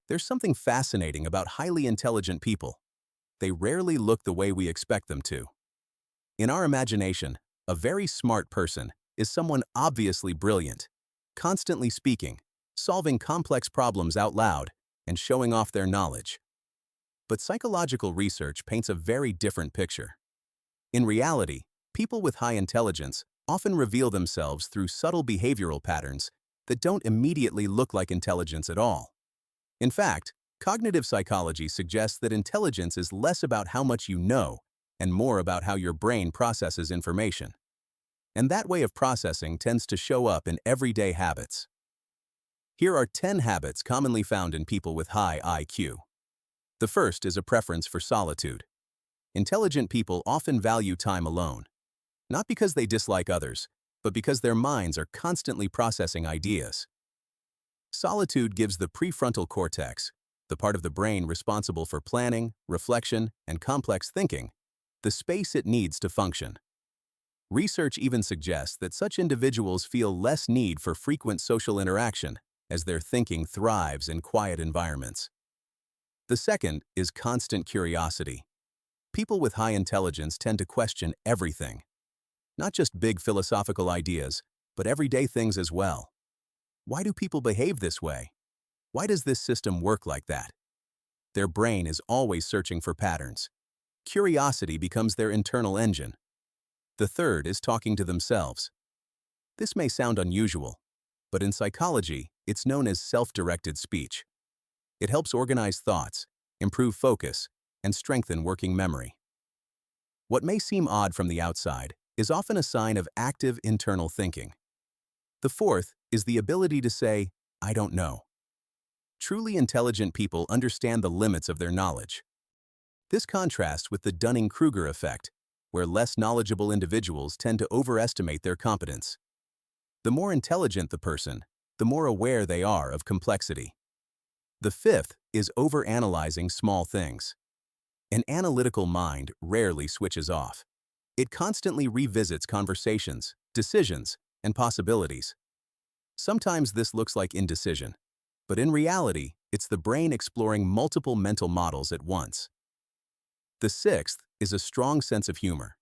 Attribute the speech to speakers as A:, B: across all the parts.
A: There's something fascinating about highly intelligent people. They rarely look the way we expect them to. In our imagination, a very smart person is someone obviously brilliant, constantly speaking, solving complex problems out loud, and showing off their knowledge. But psychological research paints a very different picture. In reality, people with high intelligence often reveal themselves through subtle behavioral patterns that don't immediately look like intelligence at all. In fact, cognitive psychology suggests that intelligence is less about how much you know and more about how your brain processes information. And that way of processing tends to show up in everyday habits. Here are 10 habits commonly found in people with high IQ. The first is a preference for solitude. Intelligent people often value time alone, not because they dislike others, but because their minds are constantly processing ideas. Solitude gives the prefrontal cortex, the part of the brain responsible for planning, reflection, and complex thinking, the space it needs to function. Research even suggests that such individuals feel less need for frequent social interaction as their thinking thrives in quiet environments. The second is constant curiosity. People with high intelligence tend to question everything, not just big philosophical ideas, but everyday things as well. Why do people behave this way? Why does this system work like that? Their brain is always searching for patterns. Curiosity becomes their internal engine. The third is talking to themselves. This may sound unusual, but in psychology, it's known as self-directed speech. It helps organize thoughts, improve focus, and strengthen working memory. What may seem odd from the outside is often a sign of active internal thinking. The fourth is the ability to say, "I don't know." Truly intelligent people understand the limits of their knowledge. This contrasts with the Dunning-Kruger effect, where less knowledgeable individuals tend to overestimate their competence. The more intelligent the person, the more aware they are of complexity. The fifth is overanalyzing small things. An analytical mind rarely switches off. It constantly revisits conversations, decisions, and possibilities. Sometimes this looks like indecision, but in reality, it's the brain exploring multiple mental models at once. The sixth is a strong sense of humor.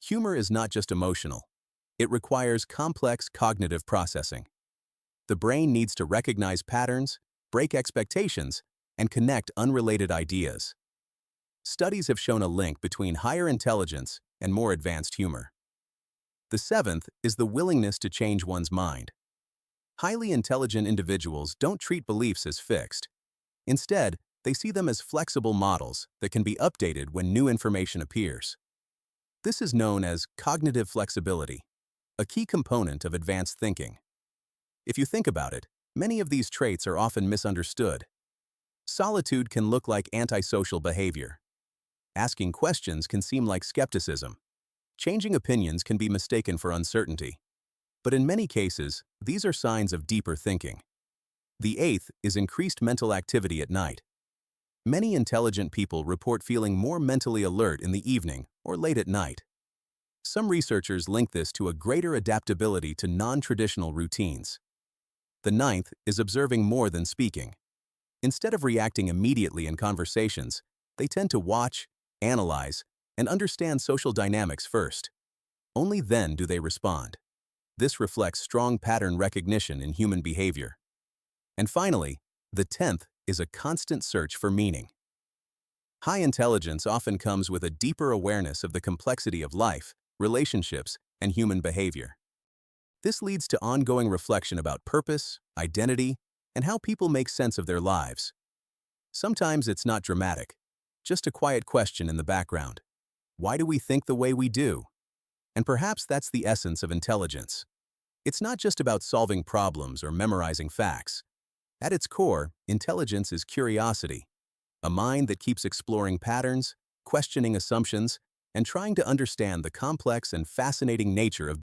A: Humor is not just emotional. It requires complex cognitive processing. The brain needs to recognize patterns, break expectations, and connect unrelated ideas. Studies have shown a link between higher intelligence and more advanced humor. The seventh is the willingness to change one's mind. Highly intelligent individuals don't treat beliefs as fixed. Instead, they see them as flexible models that can be updated when new information appears. This is known as cognitive flexibility, a key component of advanced thinking. If you think about it, many of these traits are often misunderstood. Solitude can look like antisocial behavior. Asking questions can seem like skepticism. Changing opinions can be mistaken for uncertainty. But in many cases, these are signs of deeper thinking. The eighth is increased mental activity at night. Many intelligent people report feeling more mentally alert in the evening or late at night. Some researchers link this to a greater adaptability to non-traditional routines. The ninth is observing more than speaking. Instead of reacting immediately in conversations, they tend to watch, analyze, and understand social dynamics first. Only then do they respond. This reflects strong pattern recognition in human behavior. And finally, the 10th is a constant search for meaning. High intelligence often comes with a deeper awareness of the complexity of life, relationships, and human behavior. This leads to ongoing reflection about purpose, identity, and how people make sense of their lives. Sometimes it's not dramatic, just a quiet question in the background. Why do we think the way we do? And perhaps that's the essence of intelligence. It's not just about solving problems or memorizing facts. At its core, intelligence is curiosity, a mind that keeps exploring patterns, questioning assumptions, and trying to understand the complex and fascinating nature of